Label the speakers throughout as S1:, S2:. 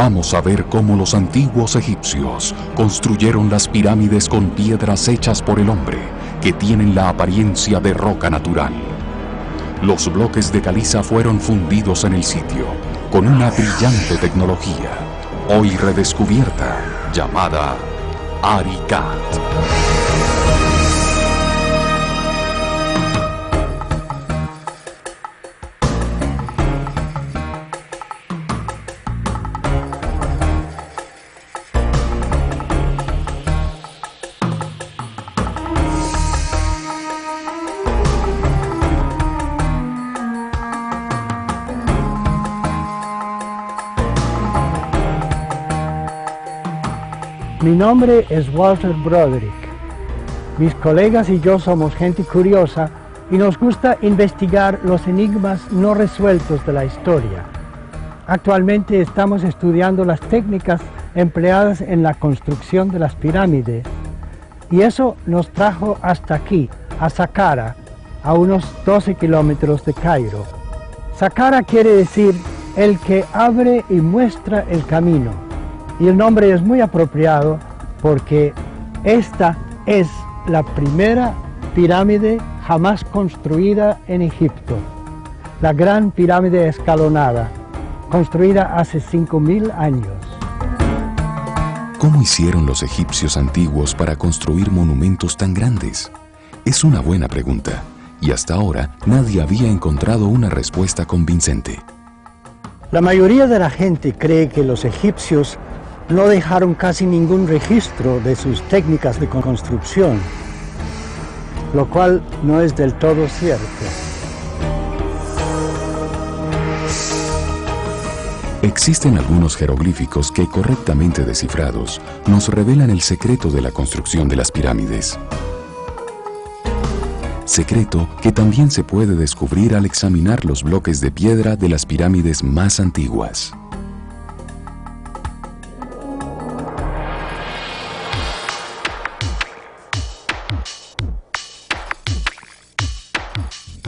S1: Vamos a ver cómo los antiguos egipcios construyeron las pirámides con piedras hechas por el hombre, que tienen la apariencia de roca natural. Los bloques de caliza fueron fundidos en el sitio, con una brillante tecnología, hoy redescubierta, llamada ARICAD.
S2: Mi nombre es Walter Broderick. Mis colegas y yo somos gente curiosa y nos gusta investigar los enigmas no resueltos de la historia. Actualmente estamos estudiando las técnicas empleadas en la construcción de las pirámides y eso nos trajo hasta aquí, a Saqqara, a unos 12 kilómetros de Cairo. Saqqara quiere decir el que abre y muestra el camino. Y el nombre es muy apropiado porque esta es la primera pirámide jamás construida en Egipto. La gran pirámide escalonada, construida hace 5000 años.
S1: ¿Cómo hicieron los egipcios antiguos para construir monumentos tan grandes? Es una buena pregunta, y hasta ahora nadie había encontrado una respuesta convincente.
S2: La mayoría de la gente cree que los egipcios no dejaron casi ningún registro de sus técnicas de construcción, lo cual no es del todo cierto.
S1: Existen algunos jeroglíficos que, correctamente descifrados, nos revelan el secreto de la construcción de las pirámides. Secreto que también se puede descubrir al examinar los bloques de piedra de las pirámides más antiguas.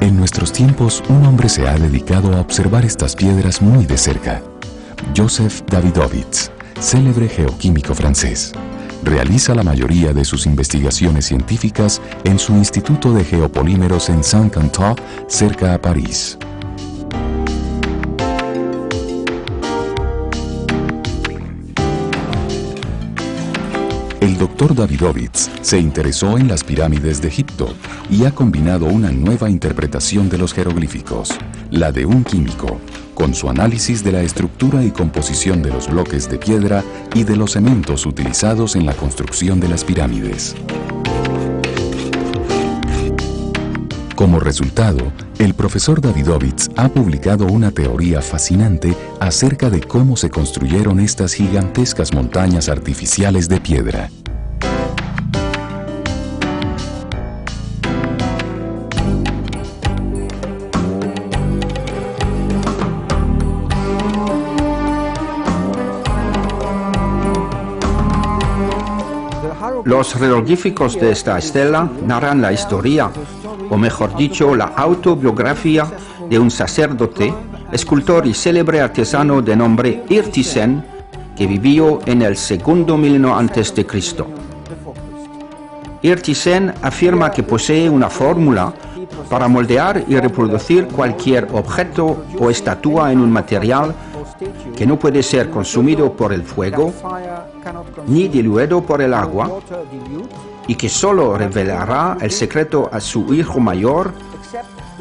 S1: En nuestros tiempos, un hombre se ha dedicado a observar estas piedras muy de cerca. Joseph Davidovits, célebre geoquímico francés, realiza la mayoría de sus investigaciones científicas en su Instituto de Geopolímeros en Saint-Quentin, cerca a París. El doctor Davidovits se interesó en las pirámides de Egipto y ha combinado una nueva interpretación de los jeroglíficos, la de un químico, con su análisis de la estructura y composición de los bloques de piedra y de los elementos utilizados en la construcción de las pirámides. Como resultado, el profesor Davidovits ha publicado una teoría fascinante acerca de cómo se construyeron estas gigantescas montañas artificiales de piedra.
S3: Los jeroglíficos de esta estela narran la historia, o mejor dicho, la autobiografía de un sacerdote, escultor y célebre artesano de nombre Irtisen, que vivió en el segundo milenio antes de Cristo. Irtisen afirma que posee una fórmula para moldear y reproducir cualquier objeto o estatua en un material que no puede ser consumido por el fuego ni diluido por el agua, y que solo revelará el secreto a su hijo mayor,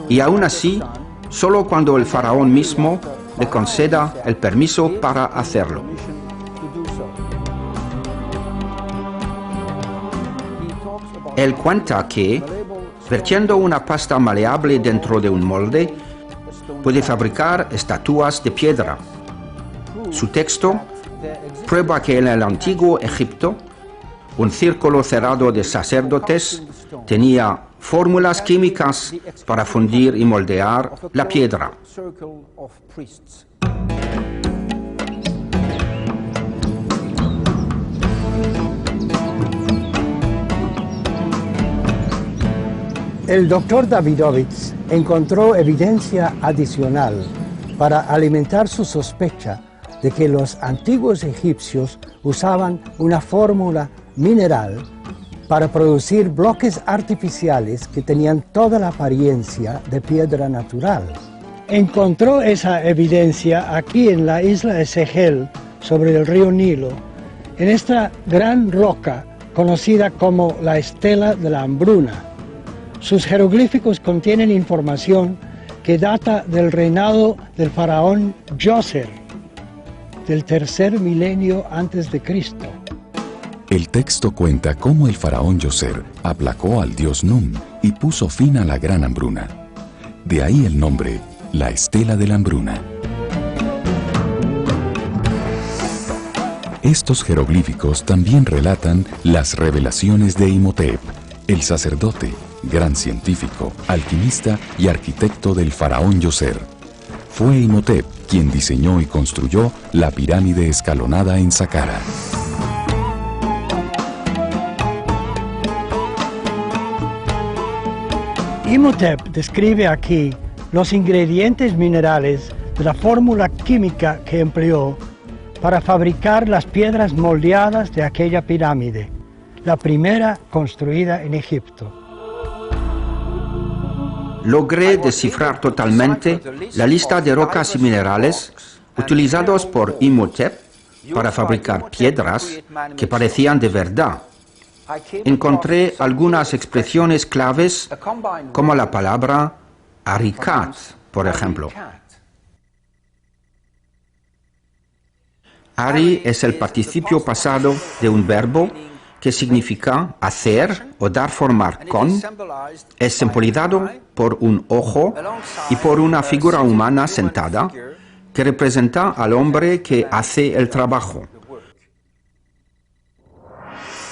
S3: y aún así, solo cuando el faraón mismo le conceda el permiso para hacerlo. Él cuenta que, vertiendo una pasta maleable dentro de un molde, puede fabricar estatuas de piedra. Su texto prueba que en el antiguo Egipto, un círculo cerrado de sacerdotes tenía fórmulas químicas para fundir y moldear la piedra.
S2: El doctor Davidovits encontró evidencia adicional para alimentar su sospecha de que los antiguos egipcios usaban una fórmula mineral para producir bloques artificiales que tenían toda la apariencia de piedra natural. Encontró esa evidencia aquí en la isla de Sehel, sobre el río Nilo, en esta gran roca conocida como la Estela de la Hambruna. Sus jeroglíficos contienen información que data del reinado del faraón Djoser, del tercer milenio antes de Cristo.
S1: El texto cuenta cómo el faraón Djoser aplacó al dios Num y puso fin a la gran hambruna. De ahí el nombre, la Estela de la Hambruna. Estos jeroglíficos también relatan las revelaciones de Imhotep, el sacerdote, gran científico, alquimista y arquitecto del faraón Djoser. Fue Imhotep quien diseñó y construyó la pirámide escalonada en Saqqara.
S2: Imhotep describe aquí los ingredientes minerales de la fórmula química que empleó para fabricar las piedras moldeadas de aquella pirámide, la primera construida en Egipto.
S3: Logré descifrar totalmente la lista de rocas y minerales utilizados por Imhotep para fabricar piedras que parecían de verdad. Encontré algunas expresiones claves como la palabra arikat, por ejemplo. Ari es el participio pasado de un verbo que significa hacer o dar formar con. Es simbolizado por un ojo y por una figura humana sentada que representa al hombre que hace el trabajo.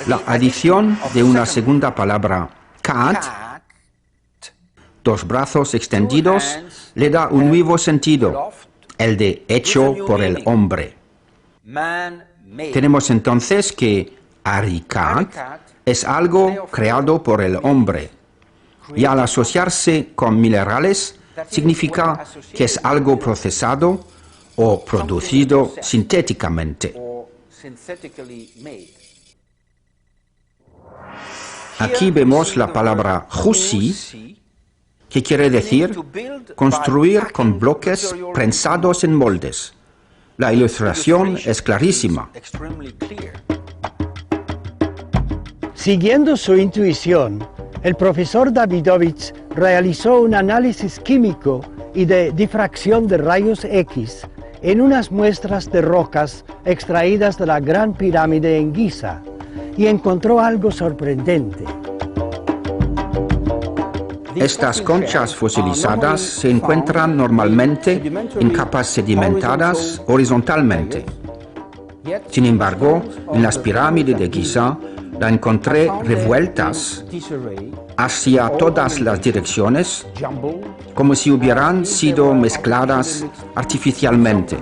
S3: La adición de una segunda palabra, kat, dos brazos extendidos, le da un nuevo sentido, el de hecho por el hombre. Tenemos entonces que arikat es algo creado por el hombre, y al asociarse con minerales significa que es algo procesado o producido sintéticamente. Aquí vemos la palabra husi, que quiere decir construir con bloques prensados en moldes. La ilustración es clarísima.
S2: Siguiendo su intuición, el profesor Davidovich realizó un análisis químico y de difracción de rayos X en unas muestras de rocas extraídas de la Gran Pirámide en Giza y encontró algo sorprendente.
S3: Estas conchas fosilizadas se encuentran normalmente en capas sedimentadas horizontalmente. Sin embargo, en las pirámides de Giza la encontré revueltas hacia todas las direcciones, como si hubieran sido mezcladas artificialmente.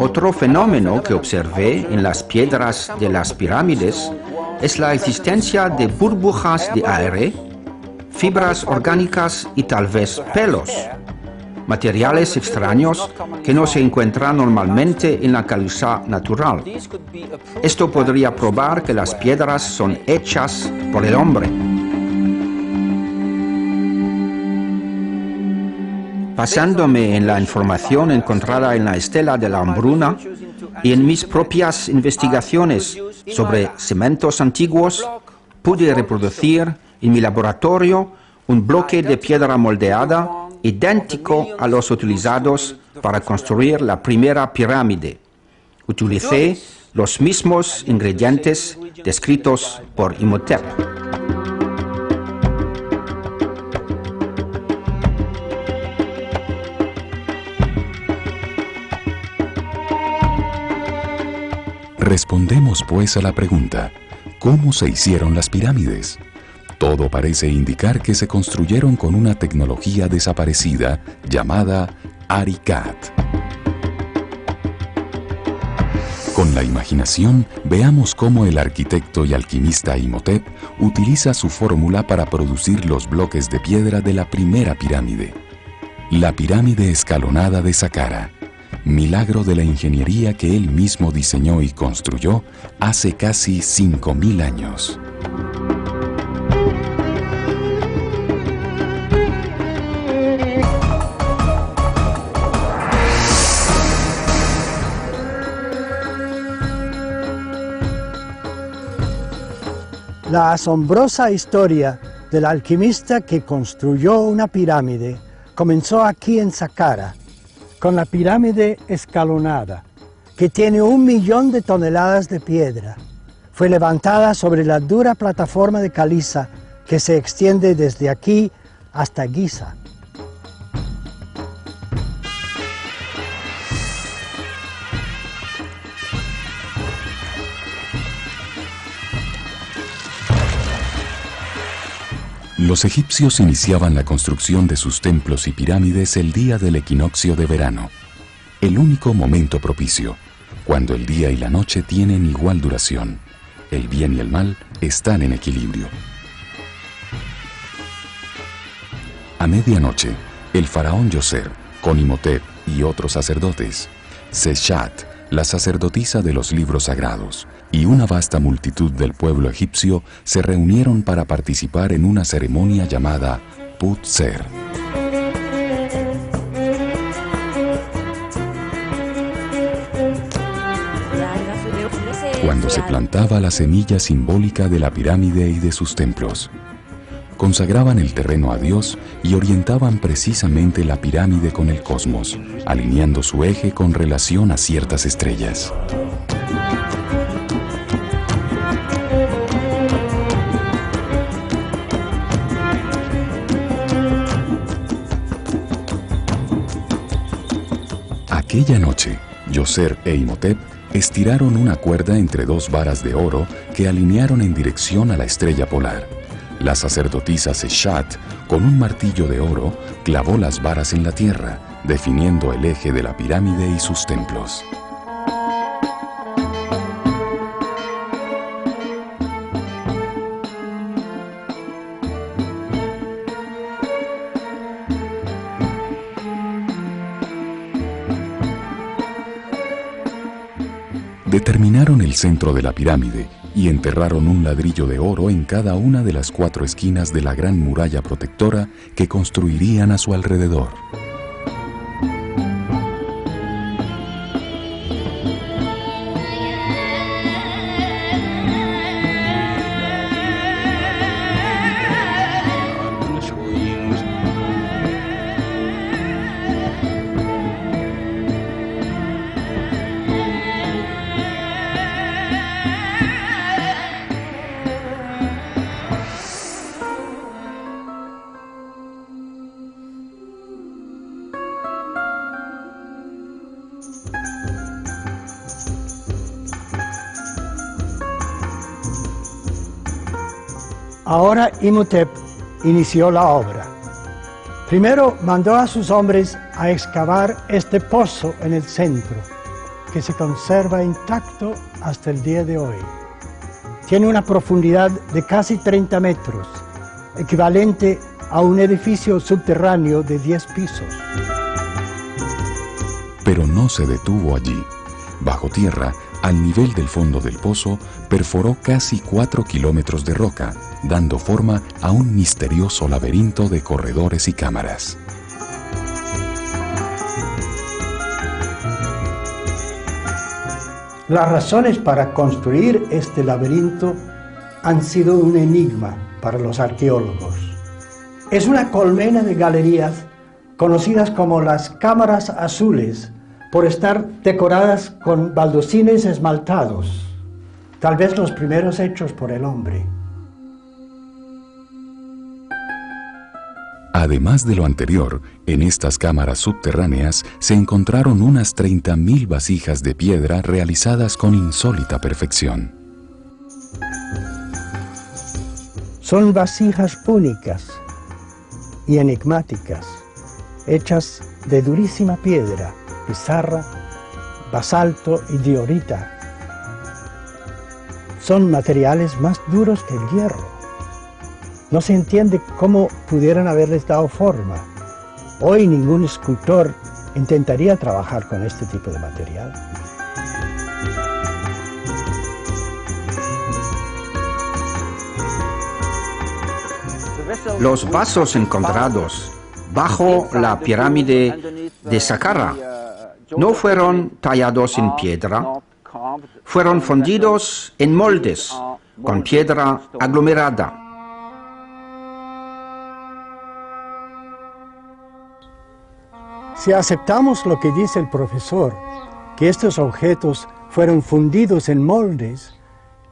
S3: Otro fenómeno que observé en las piedras de las pirámides es la existencia de burbujas de aire, fibras orgánicas y tal vez pelos, materiales extraños que no se encuentran normalmente en la caliza natural. Esto podría probar que las piedras son hechas por el hombre. Basándome en la información encontrada en la Estela de la Hambruna y en mis propias investigaciones sobre cementos antiguos, pude reproducir en mi laboratorio un bloque de piedra moldeada idéntico a los utilizados para construir la primera pirámide. Utilicé los mismos ingredientes descritos por Imhotep.
S1: Respondemos pues a la pregunta, ¿cómo se hicieron las pirámides? Todo parece indicar que se construyeron con una tecnología desaparecida llamada arikat. Con la imaginación, veamos cómo el arquitecto y alquimista Imhotep utiliza su fórmula para producir los bloques de piedra de la primera pirámide. La pirámide escalonada de Saqqara, milagro de la ingeniería que él mismo diseñó y construyó hace casi 5000 años.
S2: La asombrosa historia del alquimista que construyó una pirámide comenzó aquí en Saqqara, con la pirámide escalonada, que tiene 1 millón de toneladas de piedra. Fue levantada sobre la dura plataforma de caliza que se extiende desde aquí hasta Giza.
S1: Los egipcios iniciaban la construcción de sus templos y pirámides el día del equinoccio de verano, el único momento propicio, cuando el día y la noche tienen igual duración, el bien y el mal están en equilibrio. A medianoche, el faraón Djoser, con Imhotep y otros sacerdotes, Seshat, la sacerdotisa de los libros sagrados, y una vasta multitud del pueblo egipcio se reunieron para participar en una ceremonia llamada Put Ser. Cuando se plantaba la semilla simbólica de la pirámide y de sus templos, consagraban el terreno a Dios y orientaban precisamente la pirámide con el cosmos, alineando su eje con relación a ciertas estrellas. Aquella noche, Djoser e Imhotep estiraron una cuerda entre 2 varas de oro que alinearon en dirección a la estrella polar. La sacerdotisa Seshat, con un martillo de oro, clavó las varas en la tierra, definiendo el eje de la pirámide y sus templos. Determinaron el centro de la pirámide y enterraron un ladrillo de oro en cada una de las 4 esquinas de la gran muralla protectora que construirían a su alrededor.
S2: Ahora Imhotep inició la obra. Primero mandó a sus hombres a excavar este pozo en el centro, que se conserva intacto hasta el día de hoy. Tiene una profundidad de casi 30 metros, equivalente a un edificio subterráneo de 10 pisos.
S1: Pero no se detuvo allí. Bajo tierra, al nivel del fondo del pozo, perforó casi 4 kilómetros de roca, dando forma a un misterioso laberinto de corredores y cámaras.
S2: Las razones para construir este laberinto han sido un enigma para los arqueólogos. Es una colmena de galerías conocidas como las cámaras azules, por estar decoradas con baldosines esmaltados, tal vez los primeros hechos por el hombre.
S1: Además de lo anterior, en estas cámaras subterráneas se encontraron unas 30.000 vasijas de piedra realizadas con insólita perfección.
S2: Son vasijas únicas y enigmáticas, hechas de durísima piedra, pizarra, basalto y diorita, son materiales más duros que el hierro. No se entiende cómo pudieran haberles dado forma. Hoy ningún escultor intentaría trabajar con este tipo de material.
S3: Los vasos encontrados bajo la pirámide de Saqqara no fueron tallados en piedra, fueron fundidos en moldes con piedra aglomerada.
S2: Si aceptamos lo que dice el profesor, que estos objetos fueron fundidos en moldes,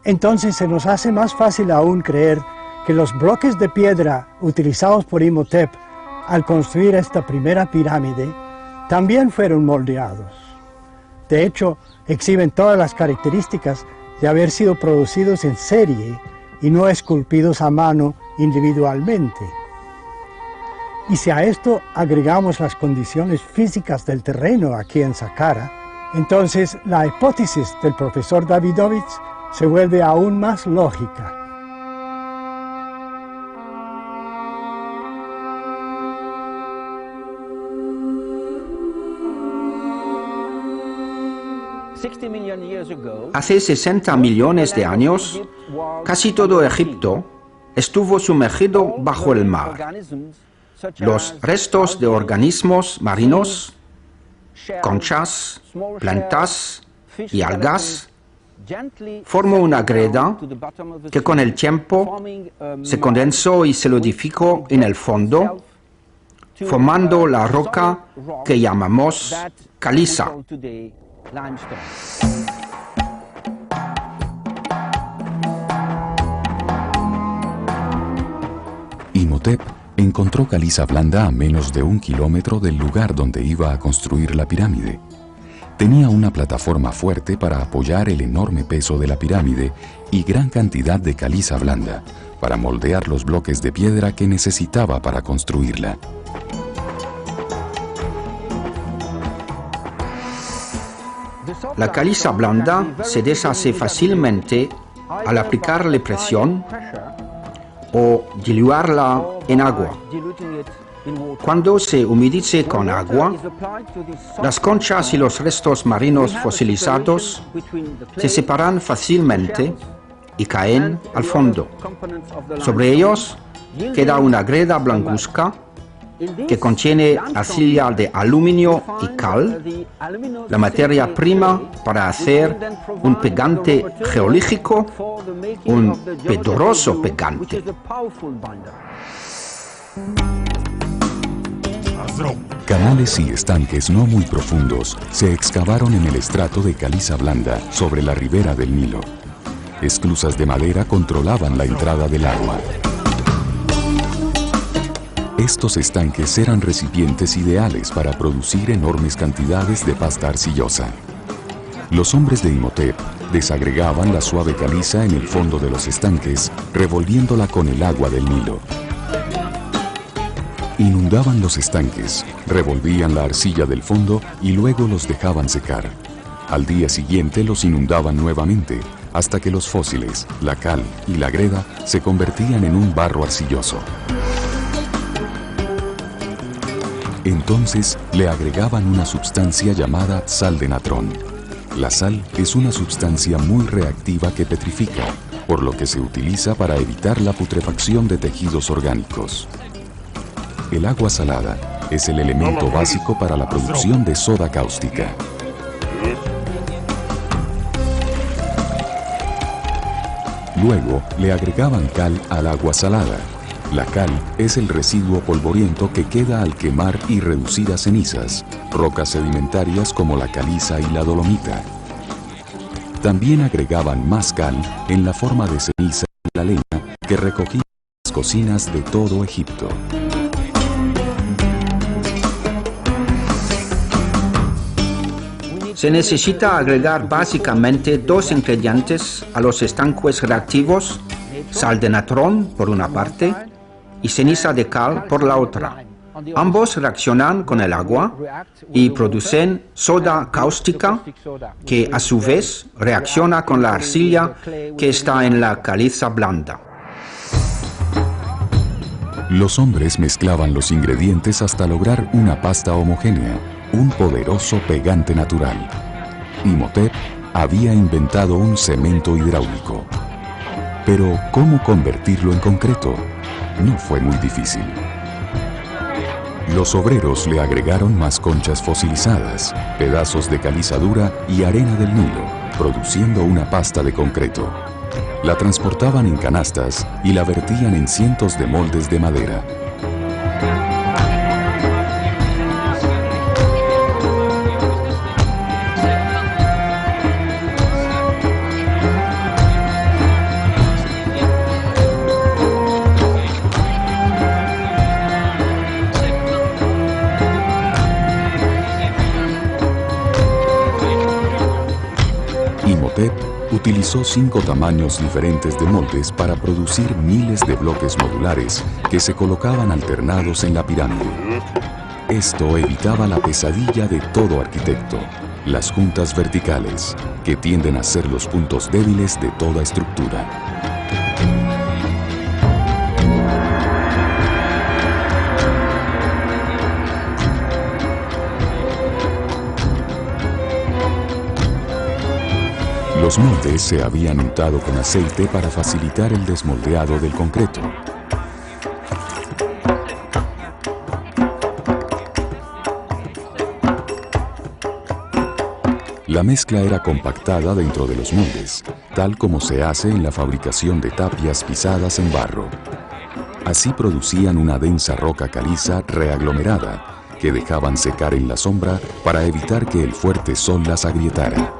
S2: entonces se nos hace más fácil aún creer que los bloques de piedra utilizados por Imhotep al construir esta primera pirámide también fueron moldeados. De hecho, exhiben todas las características de haber sido producidos en serie y no esculpidos a mano individualmente. Y si a esto agregamos las condiciones físicas del terreno aquí en Saqqara, entonces la hipótesis del profesor Davidovich se vuelve aún más lógica.
S3: Hace 60 millones de años, casi todo Egipto estuvo sumergido bajo el mar. Los restos de organismos marinos, conchas, plantas y algas forman una greda que con el tiempo se condensó y solidificó en el fondo, formando la roca que llamamos caliza.
S1: Imhotep encontró caliza blanda a menos de 1 kilómetro del lugar donde iba a construir la pirámide. Tenía una plataforma fuerte para apoyar el enorme peso de la pirámide y gran cantidad de caliza blanda para moldear los bloques de piedra que necesitaba para construirla.
S3: La caliza blanda se deshace fácilmente al aplicarle presión o diluirla en agua. Cuando se humedece con agua, las conchas y los restos marinos fosilizados se separan fácilmente y caen al fondo. Sobre ellos queda una greda blancuzca que contiene arcilla de aluminio y cal, la materia prima para hacer un pegante geológico, un poderoso pegante.
S1: Canales y estanques no muy profundos se excavaron en el estrato de caliza blanda sobre la ribera del Nilo. Esclusas de madera controlaban la entrada del agua. Estos estanques eran recipientes ideales para producir enormes cantidades de pasta arcillosa. Los hombres de Imhotep desagregaban la suave caliza en el fondo de los estanques, revolviéndola con el agua del Nilo. Inundaban los estanques, revolvían la arcilla del fondo y luego los dejaban secar. Al día siguiente los inundaban nuevamente, hasta que los fósiles, la cal y la greda se convertían en un barro arcilloso. Entonces le agregaban una sustancia llamada sal de natrón. La sal es una sustancia muy reactiva que petrifica, por lo que se utiliza para evitar la putrefacción de tejidos orgánicos. El agua salada es el elemento básico para la producción de soda cáustica. Luego le agregaban cal al agua salada. La cal es el residuo polvoriento que queda al quemar y reducir a cenizas rocas sedimentarias como la caliza y la dolomita. También agregaban más cal en la forma de ceniza y la leña que recogían las cocinas de todo Egipto.
S3: Se necesita agregar básicamente 2 ingredientes a los estanques reactivos, sal de natrón por una parte y ceniza de cal por la otra, Ambos reaccionan con el agua y producen soda cáustica que a su vez reacciona con la arcilla que está en la caliza blanda.
S1: Los hombres mezclaban los ingredientes hasta lograr una pasta homogénea, un poderoso pegante natural. Imhotep había inventado un cemento hidráulico. Pero, ¿cómo convertirlo en concreto? No fue muy difícil. Los obreros le agregaron más conchas fosilizadas, pedazos de caliza dura y arena del Nilo, produciendo una pasta de concreto. La transportaban en canastas y la vertían en cientos de moldes de madera. Imhotep utilizó 5 tamaños diferentes de moldes para producir miles de bloques modulares que se colocaban alternados en la pirámide. Esto evitaba la pesadilla de todo arquitecto, las juntas verticales, que tienden a ser los puntos débiles de toda estructura. Los moldes se habían untado con aceite para facilitar el desmoldeado del concreto. La mezcla era compactada dentro de los moldes, tal como se hace en la fabricación de tapias pisadas en barro. Así producían una densa roca caliza reaglomerada, que dejaban secar en la sombra para evitar que el fuerte sol las agrietara.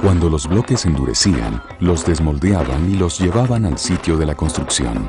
S1: Cuando los bloques endurecían, los desmoldeaban y los llevaban al sitio de la construcción.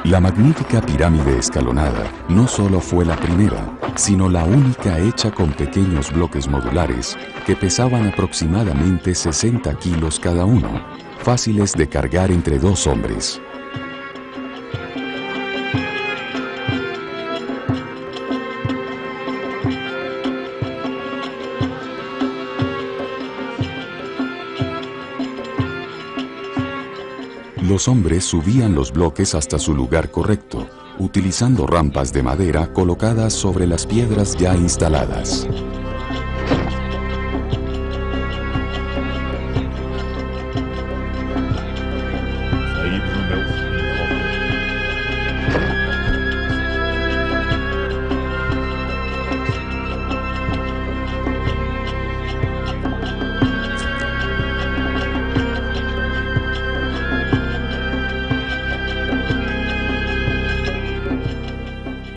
S1: La magnífica pirámide escalonada no solo fue la primera, sino la única hecha con pequeños bloques modulares que pesaban aproximadamente 60 kilos cada uno, fáciles de cargar entre 2 hombres. Los hombres subían los bloques hasta su lugar correcto, utilizando rampas de madera colocadas sobre las piedras ya instaladas.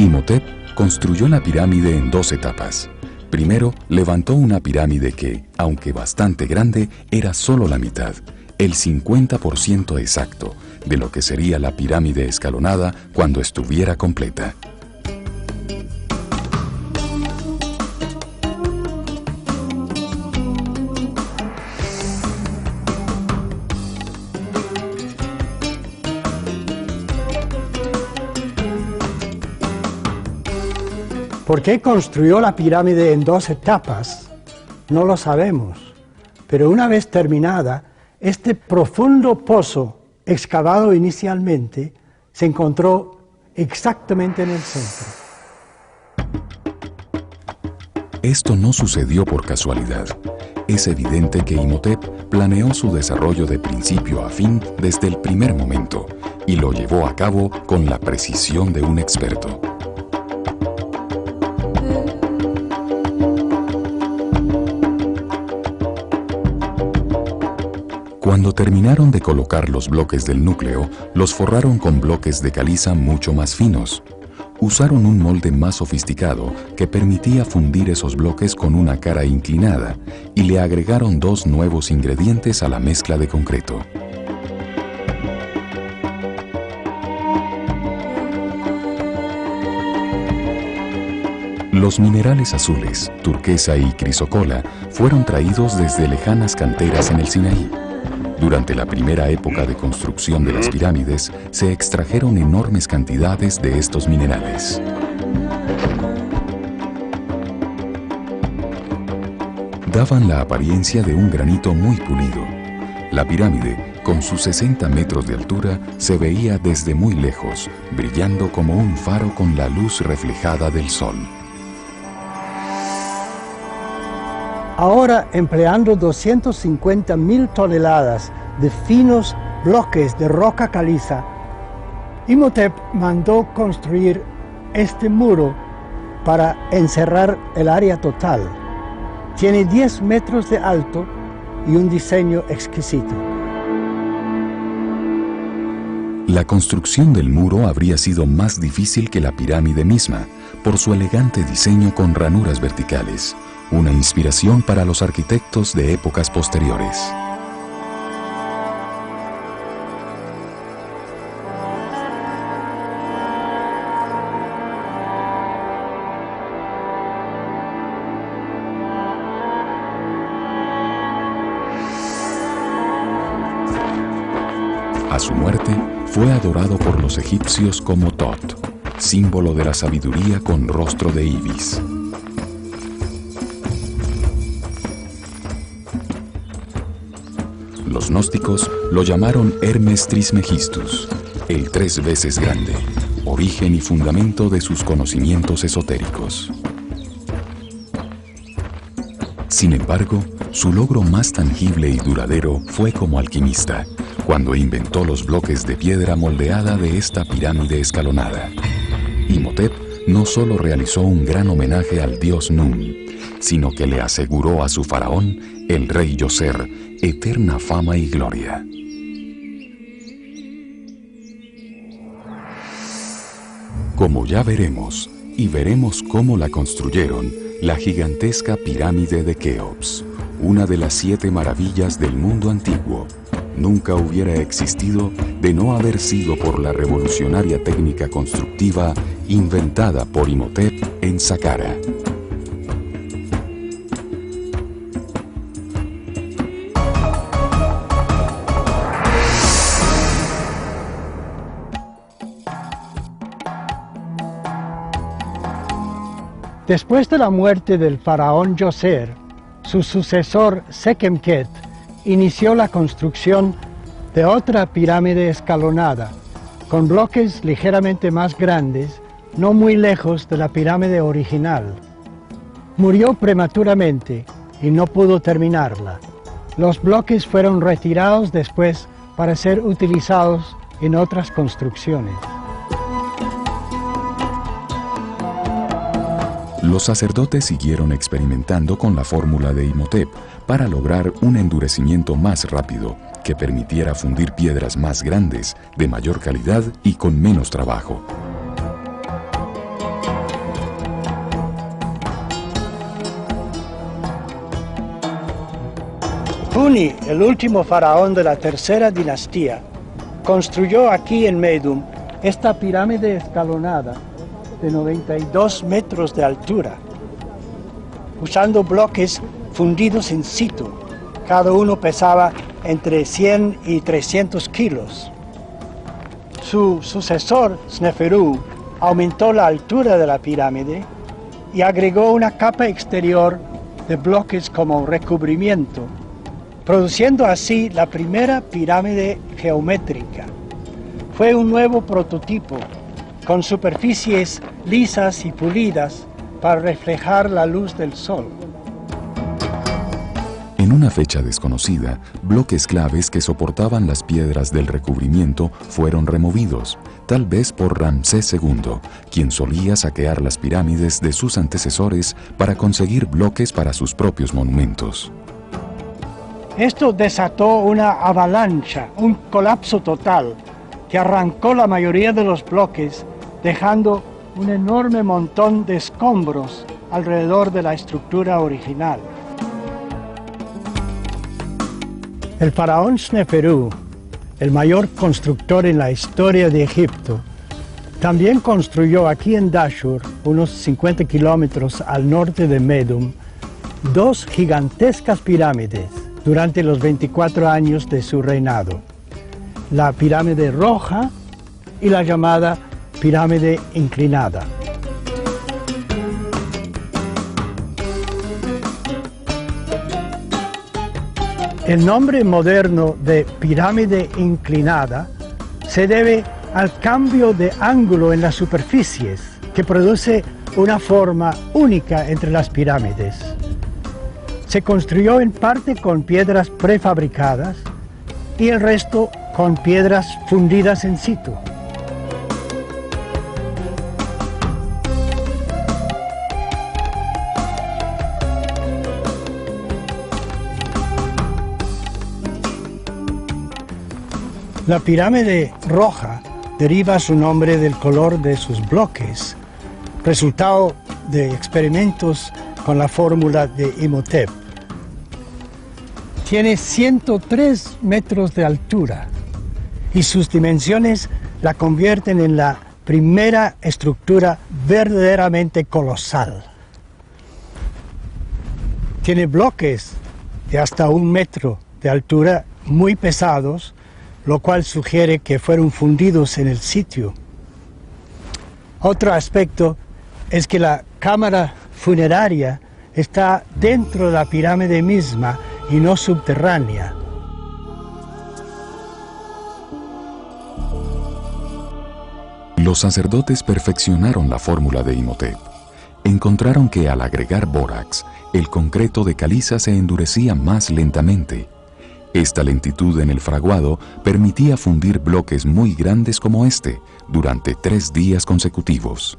S1: Imhotep construyó la pirámide en 2 etapas. Primero, levantó una pirámide que, aunque bastante grande, era solo la mitad, el 50% exacto, de lo que sería la pirámide escalonada cuando estuviera completa.
S2: ¿Por qué construyó la pirámide en 2 etapas? No lo sabemos, pero una vez terminada, este profundo pozo excavado inicialmente se encontró exactamente en el centro.
S1: Esto no sucedió por casualidad. es evidente que Imhotep planeó su desarrollo de principio a fin desde el primer momento y lo llevó a cabo con la precisión de un experto. Cuando terminaron de colocar los bloques del núcleo, los forraron con bloques de caliza mucho más finos. Usaron un molde más sofisticado que permitía fundir esos bloques con una cara inclinada y le agregaron 2 nuevos ingredientes a la mezcla de concreto. Los minerales azules, turquesa y crisocola fueron traídos desde lejanas canteras en el Sinaí. Durante la primera época de construcción de las pirámides, se extrajeron enormes cantidades de estos minerales. Daban la apariencia de un granito muy pulido. La pirámide, con sus 60 metros de altura, se veía desde muy lejos, brillando como un faro con la luz reflejada del sol.
S2: Ahora, empleando 250.000 toneladas de finos bloques de roca caliza, Imhotep mandó construir este muro para encerrar el área total. Tiene 10 metros de alto y un diseño exquisito.
S1: La construcción del muro habría sido más difícil que la pirámide misma, por su elegante diseño con ranuras verticales, una inspiración para los arquitectos de épocas posteriores. A su muerte, fue adorado por los egipcios como Tot, símbolo de la sabiduría con rostro de ibis. Los gnósticos lo llamaron Hermes Trismegistus, el 3 veces grande, origen y fundamento de sus conocimientos esotéricos. Sin embargo, su logro más tangible y duradero fue como alquimista, cuando inventó los bloques de piedra moldeada de esta pirámide escalonada. Imhotep no solo realizó un gran homenaje al dios Nun, sino que le aseguró a su faraón, el rey Djoser, eterna fama y gloria. Como ya veremos, y veremos cómo la construyeron, la gigantesca pirámide de Keops, una de las 7 maravillas del mundo antiguo, nunca hubiera existido de no haber sido por la revolucionaria técnica constructiva inventada por Imhotep en Saqqara.
S2: Después de la muerte del faraón Djoser, su sucesor Sekhemkhet inició la construcción de otra pirámide escalonada, con bloques ligeramente más grandes, no muy lejos de la pirámide original. Murió prematuramente y no pudo terminarla. Los bloques fueron retirados después para ser utilizados en otras construcciones.
S1: Los sacerdotes siguieron experimentando con la fórmula de Imhotep para lograr un endurecimiento más rápido que permitiera fundir piedras más grandes, de mayor calidad y con menos trabajo.
S2: Huni, el último faraón de la tercera dinastía, construyó aquí en Meidum esta pirámide escalonada de 92 metros de altura, usando bloques fundidos in situ. Cada uno pesaba entre 100 y 300 kilos. Su sucesor, Sneferu, aumentó la altura de la pirámide y agregó una capa exterior de bloques como recubrimiento, produciendo así la primera pirámide geométrica. Fue un nuevo prototipo, con superficies lisas y pulidas para reflejar la luz del sol.
S1: En una fecha desconocida, bloques claves que soportaban las piedras del recubrimiento fueron removidos, tal vez por Ramsés II, quien solía saquear las pirámides de sus antecesores para conseguir bloques para sus propios monumentos.
S2: Esto desató una avalancha, un colapso total, que arrancó la mayoría de los bloques, dejando un enorme montón de escombros alrededor de la estructura original. El faraón Sneferú, el mayor constructor en la historia de Egipto, también construyó aquí en Dashur, unos 50 kilómetros al norte de Medum, dos gigantescas pirámides durante los 24 años de su reinado: la pirámide roja y la llamada pirámide inclinada. El nombre moderno de pirámide inclinada se debe al cambio de ángulo en las superficies que produce una forma única entre las pirámides. Se construyó en parte con piedras prefabricadas y el resto con piedras fundidas in situ. La pirámide roja deriva su nombre del color de sus bloques, resultado de experimentos con la fórmula de Imhotep. Tiene 103 metros de altura y sus dimensiones la convierten en la primera estructura verdaderamente colosal. Tiene bloques de hasta 1 metro de altura muy pesados, lo cual sugiere que fueron fundidos en el sitio. Otro aspecto es que la cámara funeraria está dentro de la pirámide misma y no subterránea.
S1: Los sacerdotes perfeccionaron la fórmula de Imhotep. Encontraron que al agregar bórax, el concreto de caliza se endurecía más lentamente. Esta lentitud en el fraguado permitía fundir bloques muy grandes como este durante 3 días consecutivos.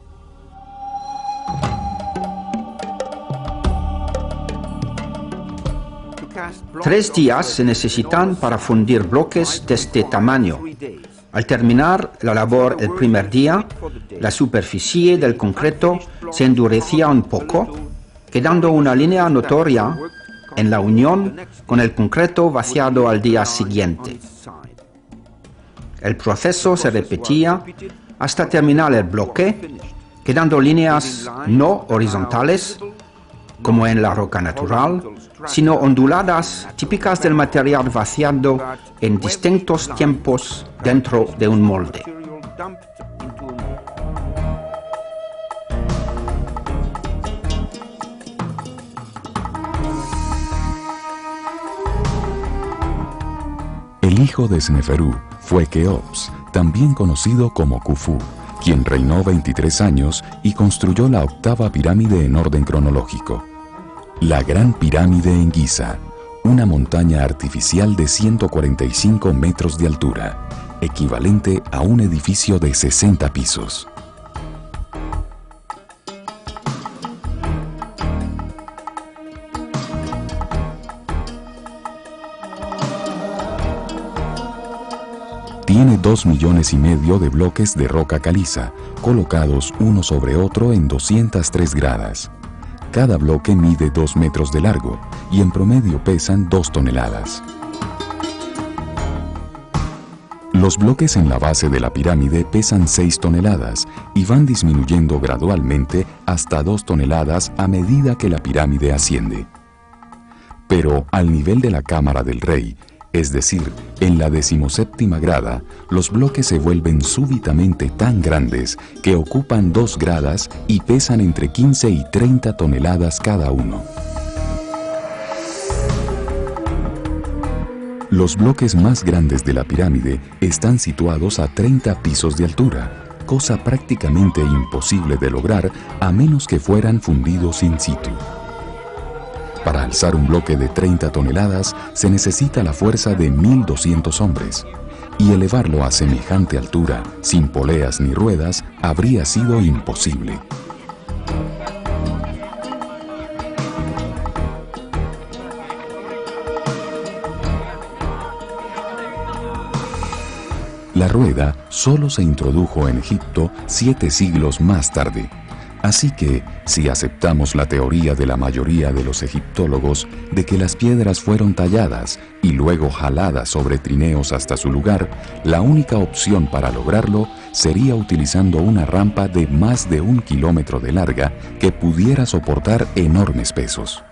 S3: Tres días se necesitan para fundir bloques de este tamaño. Al terminar la labor el primer día, la superficie del concreto se endurecía un poco, quedando una línea notoria en la unión con el concreto vaciado al día siguiente. El proceso se repetía hasta terminar el bloque, quedando líneas no horizontales, como en la roca natural, sino onduladas típicas del material vaciado en distintos tiempos dentro de un molde.
S1: El hijo de Sneferú fue Keops, también conocido como Khufu, quien reinó 23 años y construyó la 8ª pirámide en orden cronológico. La Gran Pirámide en Giza, una montaña artificial de 145 metros de altura, equivalente a un edificio de 60 pisos. Tiene 2,5 millones de bloques de roca caliza, colocados uno sobre otro en 203 gradas. Cada bloque mide 2 metros de largo y en promedio pesan 2 toneladas. Los bloques en la base de la pirámide pesan 6 toneladas y van disminuyendo gradualmente hasta 2 toneladas a medida que la pirámide asciende. Pero al nivel de la cámara del rey, es decir, en la 17ª grada, los bloques se vuelven súbitamente tan grandes que ocupan 2 gradas y pesan entre 15 y 30 toneladas cada uno. Los bloques más grandes de la pirámide están situados a 30 pisos de altura, cosa prácticamente imposible de lograr a menos que fueran fundidos in situ. Para alzar un bloque de 30 toneladas se necesita la fuerza de 1.200 hombres, y elevarlo a semejante altura, sin poleas ni ruedas, habría sido imposible. La rueda solo se introdujo en Egipto 7 siglos más tarde. Así que, si aceptamos la teoría de la mayoría de los egiptólogos de que las piedras fueron talladas y luego jaladas sobre trineos hasta su lugar, la única opción para lograrlo sería utilizando una rampa de más de 1 kilómetro de larga que pudiera soportar enormes pesos.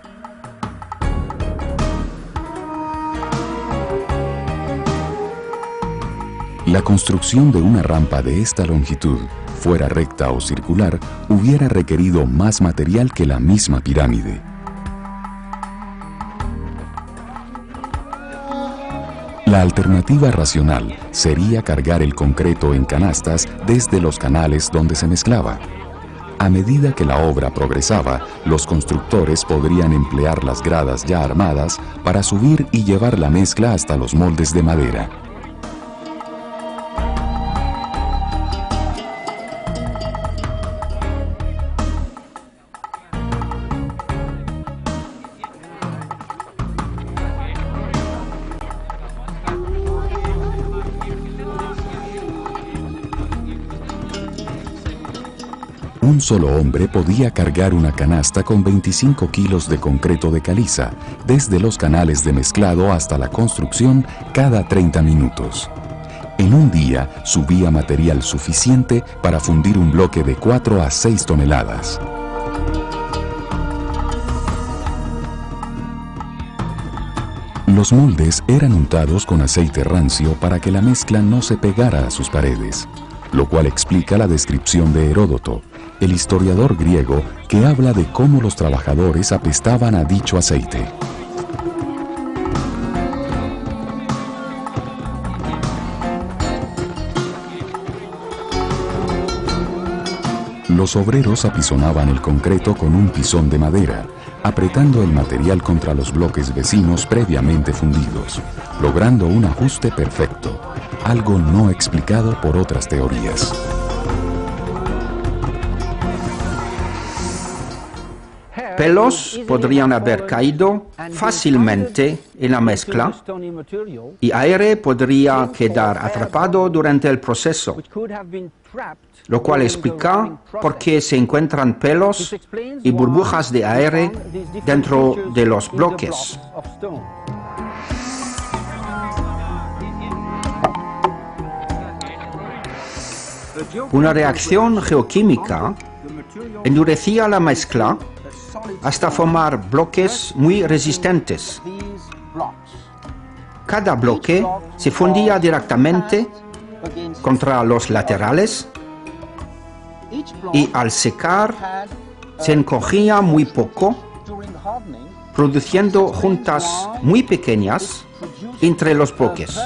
S1: La construcción de una rampa de esta longitud, fuera recta o circular, hubiera requerido más material que la misma pirámide. La alternativa racional sería cargar el concreto en canastas desde los canales donde se mezclaba. A medida que la obra progresaba, los constructores podrían emplear las gradas ya armadas para subir y llevar la mezcla hasta los moldes de madera. Un solo hombre podía cargar una canasta con 25 kilos de concreto de caliza, desde los canales de mezclado hasta la construcción, cada 30 minutos. En un día subía material suficiente para fundir un bloque de 4 a 6 toneladas. Los moldes eran untados con aceite rancio para que la mezcla no se pegara a sus paredes, lo cual explica la descripción de Heródoto, el historiador griego que habla de cómo los trabajadores apestaban a dicho aceite. Los obreros apisonaban el concreto con un pisón de madera, apretando el material contra los bloques vecinos previamente fundidos, logrando un ajuste perfecto, algo no explicado por otras teorías.
S3: Pelos podrían haber caído fácilmente en la mezcla y aire podría quedar atrapado durante el proceso, lo cual explica por qué se encuentran pelos y burbujas de aire dentro de los bloques. Una reacción geoquímica endurecía la mezcla hasta formar bloques muy resistentes. Cada bloque se fundía directamente contra los laterales y al secar se encogía muy poco, produciendo juntas muy pequeñas entre los bloques.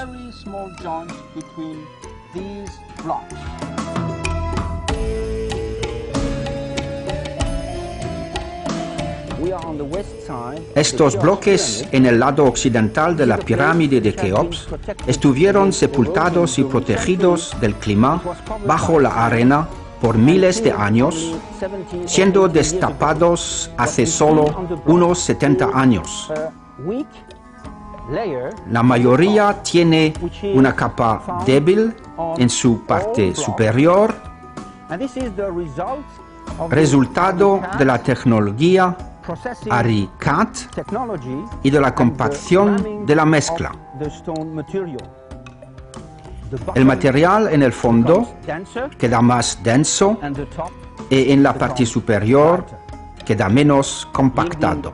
S3: Estos bloques en el lado occidental de la pirámide de Keops estuvieron sepultados y protegidos del clima bajo la arena por miles de años, siendo destapados hace solo unos 70 años. La mayoría tiene una capa débil en su parte superior, resultado de la tecnología ARICAT y de la compacción de la mezcla. El material en el fondo queda más denso y en la parte superior queda menos compactado.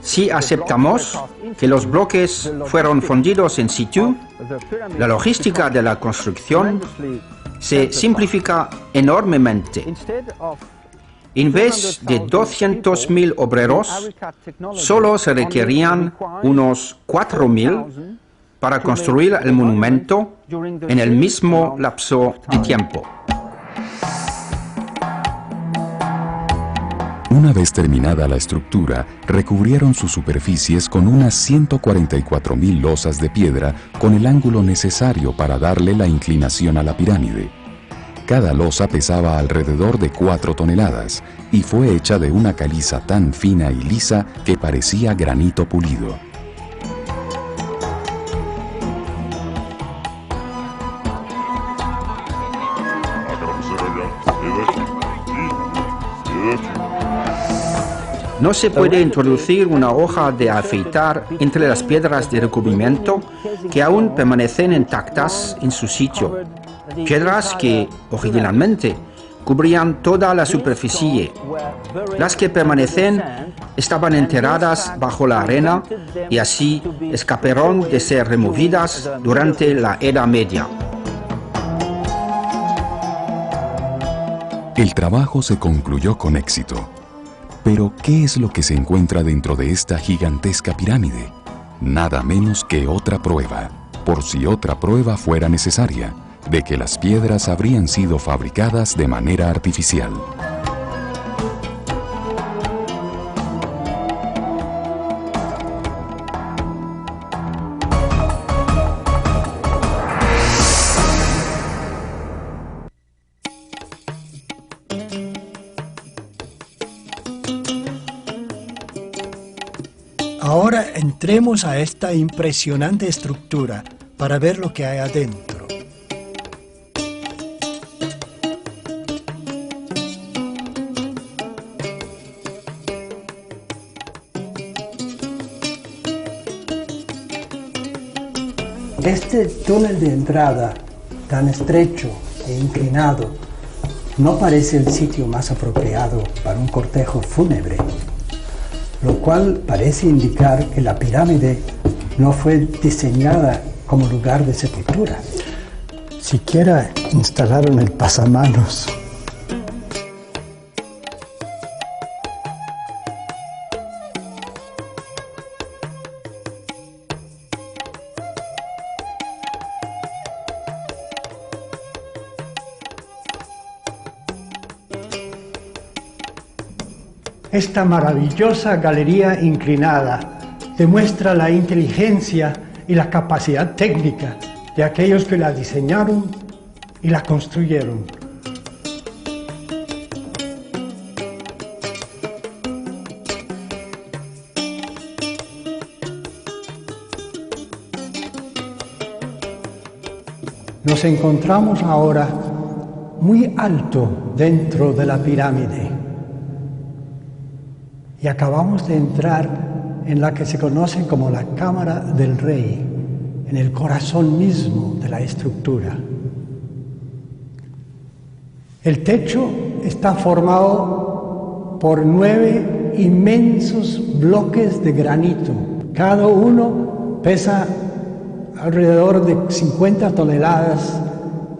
S3: Si aceptamos que los bloques fueron fundidos in situ, la logística de la construcción se simplifica enormemente. En vez de 200.000 obreros, solo se requerían unos 4.000 para construir el monumento en el mismo lapso de tiempo.
S1: Una vez terminada la estructura, recubrieron sus superficies con unas 144.000 losas de piedra con el ángulo necesario para darle la inclinación a la pirámide. Cada losa pesaba alrededor de 4 toneladas y fue hecha de una caliza tan fina y lisa que parecía granito pulido.
S3: No se puede introducir una hoja de afeitar entre las piedras de recubrimiento que aún permanecen intactas en su sitio. Piedras que, originalmente, cubrían toda la superficie. Las que permanecen estaban enterradas bajo la arena y así escaparon de ser removidas durante la Edad Media.
S1: El trabajo se concluyó con éxito. Pero, ¿qué es lo que se encuentra dentro de esta gigantesca pirámide? Nada menos que otra prueba, por si otra prueba fuera necesaria, de que las piedras habrían sido fabricadas de manera artificial.
S2: Ahora entremos a esta impresionante estructura para ver lo que hay adentro. Este túnel de entrada, tan estrecho e inclinado, no parece el sitio más apropiado para un cortejo fúnebre, lo cual parece indicar que la pirámide no fue diseñada como lugar de sepultura. Siquiera instalaron el pasamanos. Esta maravillosa galería inclinada demuestra la inteligencia y la capacidad técnica de aquellos que la diseñaron y la construyeron. Nos encontramos ahora muy alto dentro de la pirámide. Y acabamos de entrar en la que se conoce como la Cámara del Rey, en el corazón mismo de la estructura. El techo está formado por 9 inmensos bloques de granito. Cada uno pesa alrededor de 50 toneladas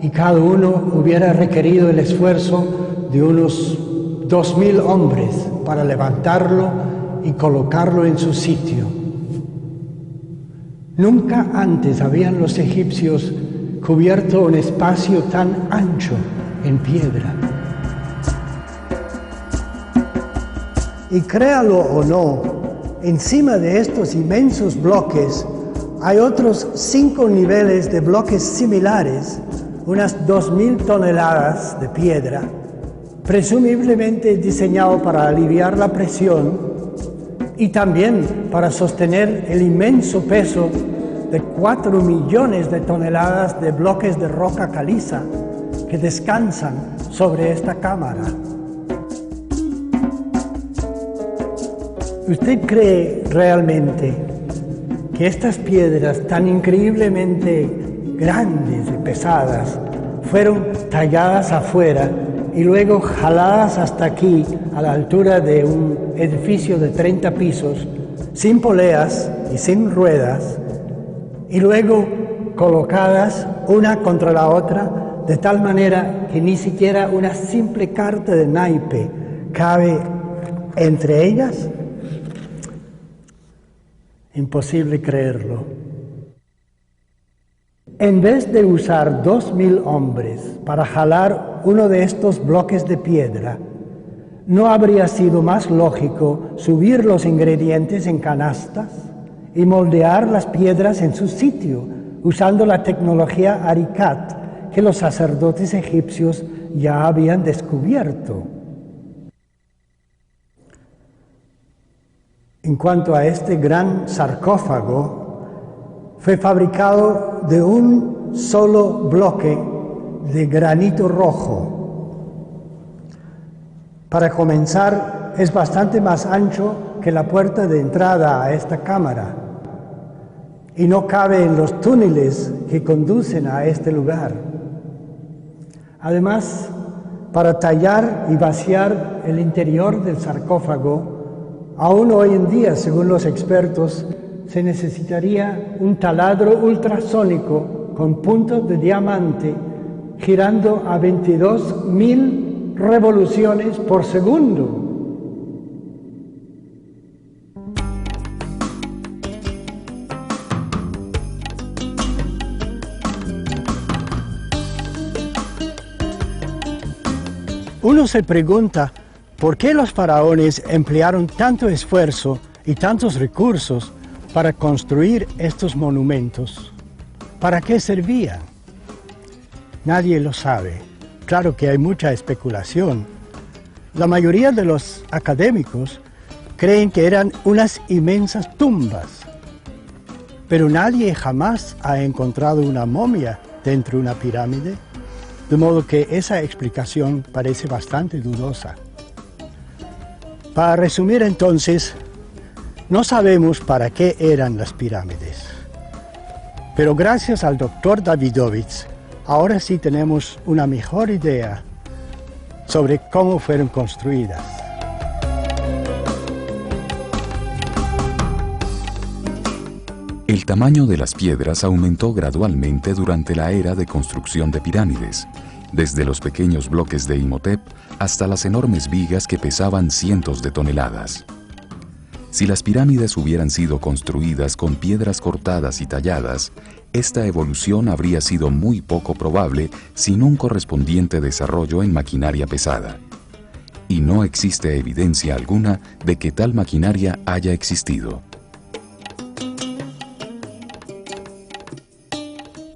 S2: y cada uno hubiera requerido el esfuerzo de unos 2.000 hombres para levantarlo y colocarlo en su sitio. Nunca antes habían los egipcios cubierto un espacio tan ancho en piedra. Y créalo o no, encima de estos inmensos bloques hay otros 5 niveles de bloques similares, unas 2.000 toneladas de piedra, presumiblemente diseñado para aliviar la presión y también para sostener el inmenso peso de 4 millones de toneladas de bloques de roca caliza que descansan sobre esta cámara. ¿Usted cree realmente que estas piedras tan increíblemente grandes y pesadas fueron talladas afuera y luego jaladas hasta aquí, a la altura de un edificio de 30 pisos, sin poleas y sin ruedas, y luego colocadas una contra la otra, de tal manera que ni siquiera una simple carta de naipe cabe entre ellas? Imposible creerlo. En vez de usar 2000 hombres para jalar uno de estos bloques de piedra, ¿no habría sido más lógico subir los ingredientes en canastas y moldear las piedras en su sitio, usando la tecnología Arikat que los sacerdotes egipcios ya habían descubierto? En cuanto a este gran sarcófago, fue fabricado de un solo bloque de granito rojo. Para comenzar, es bastante más ancho que la puerta de entrada a esta cámara y no cabe en los túneles que conducen a este lugar. Además, para tallar y vaciar el interior del sarcófago, aún hoy en día, según los expertos, se necesitaría un taladro ultrasónico con puntos de diamante girando a 22.000 revoluciones por segundo. Uno se pregunta por qué los faraones emplearon tanto esfuerzo y tantos recursos para construir estos monumentos. ¿Para qué servían? Nadie lo sabe. Claro que hay mucha especulación. La mayoría de los académicos creen que eran unas inmensas tumbas, pero nadie jamás ha encontrado una momia dentro de una pirámide, de modo que esa explicación parece bastante dudosa. Para resumir entonces, no sabemos para qué eran las pirámides, pero gracias al doctor Davidovich, ahora sí tenemos una mejor idea sobre cómo fueron construidas.
S1: El tamaño de las piedras aumentó gradualmente durante la era de construcción de pirámides, desde los pequeños bloques de Imhotep hasta las enormes vigas que pesaban cientos de toneladas. Si las pirámides hubieran sido construidas con piedras cortadas y talladas, esta evolución habría sido muy poco probable sin un correspondiente desarrollo en maquinaria pesada. Y no existe evidencia alguna de que tal maquinaria haya existido.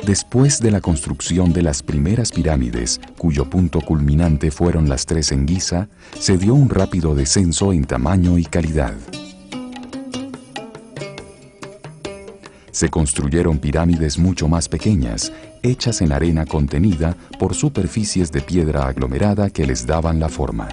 S1: Después de la construcción de las primeras pirámides, cuyo punto culminante fueron las 3 en Giza, se dio un rápido descenso en tamaño y calidad. Se construyeron pirámides mucho más pequeñas, hechas en arena contenida por superficies de piedra aglomerada que les daban la forma.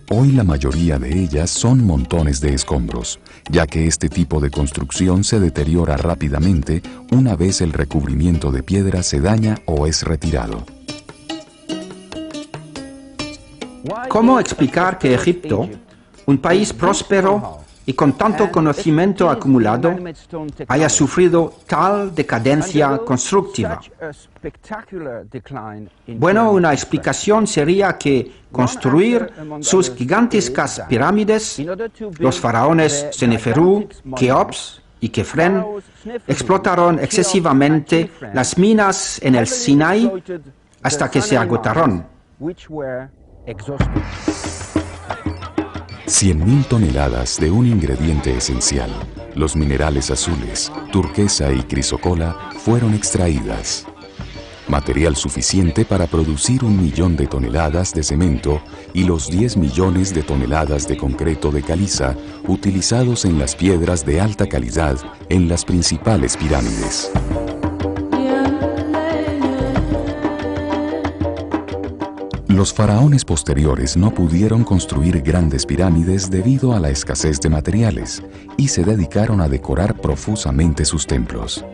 S1: Hoy la mayoría de ellas son montones de escombros, ya que este tipo de construcción se deteriora rápidamente una vez el recubrimiento de piedra se daña o es retirado.
S3: ¿Cómo explicar que Egipto, un país próspero y con tanto conocimiento acumulado, haya sufrido tal decadencia constructiva? Bueno, una explicación sería que construir sus gigantescas pirámides, los faraones Seneferu, Keops y Kefren explotaron excesivamente las minas en el Sinai hasta que se agotaron.
S1: 100.000 toneladas de un ingrediente esencial, los minerales azules, turquesa y crisocola, fueron extraídas. Material suficiente para producir 1 millón de toneladas de cemento y los 10 millones de toneladas de concreto de caliza utilizados en las piedras de alta calidad en las principales pirámides. Los faraones posteriores no pudieron construir grandes pirámides debido a la escasez de materiales y se dedicaron a decorar profusamente sus templos.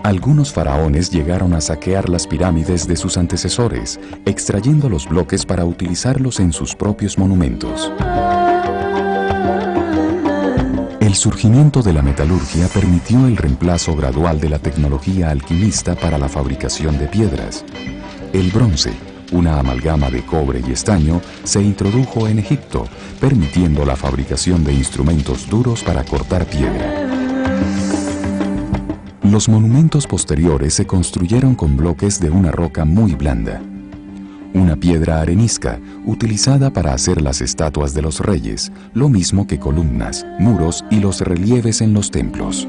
S1: Algunos faraones llegaron a saquear las pirámides de sus antecesores, extrayendo los bloques para utilizarlos en sus propios monumentos. El surgimiento de la metalurgia permitió el reemplazo gradual de la tecnología alquimista para la fabricación de piedras. El bronce, una amalgama de cobre y estaño, se introdujo en Egipto, permitiendo la fabricación de instrumentos duros para cortar piedra. Los monumentos posteriores se construyeron con bloques de una roca muy blanda. Una piedra arenisca, utilizada para hacer las estatuas de los reyes, lo mismo que columnas, muros y los relieves en los templos.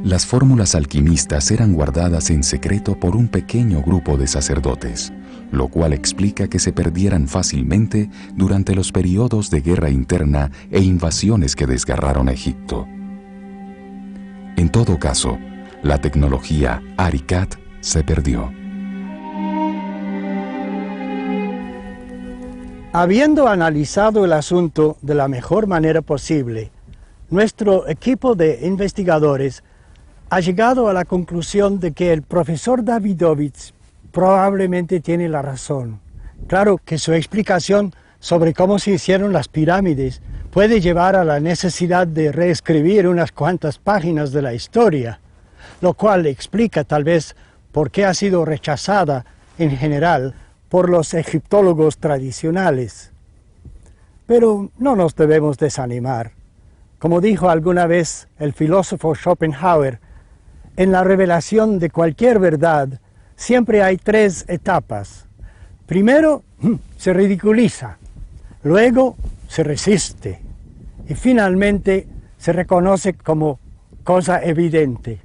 S1: Las fórmulas alquimistas eran guardadas en secreto por un pequeño grupo de sacerdotes, lo cual explica que se perdieran fácilmente durante los periodos de guerra interna e invasiones que desgarraron Egipto. En todo caso, la tecnología Aricat se perdió.
S2: Habiendo analizado el asunto de la mejor manera posible, nuestro equipo de investigadores ha llegado a la conclusión de que el profesor Davidovich probablemente tiene la razón. Claro que su explicación sobre cómo se hicieron las pirámides puede llevar a la necesidad de reescribir unas cuantas páginas de la historia, lo cual explica tal vez por qué ha sido rechazada en general por los egiptólogos tradicionales. Pero no nos debemos desanimar. Como dijo alguna vez el filósofo Schopenhauer, en la revelación de cualquier verdad siempre hay 3 etapas. Primero, se ridiculiza, luego se resiste y finalmente se reconoce como cosa evidente.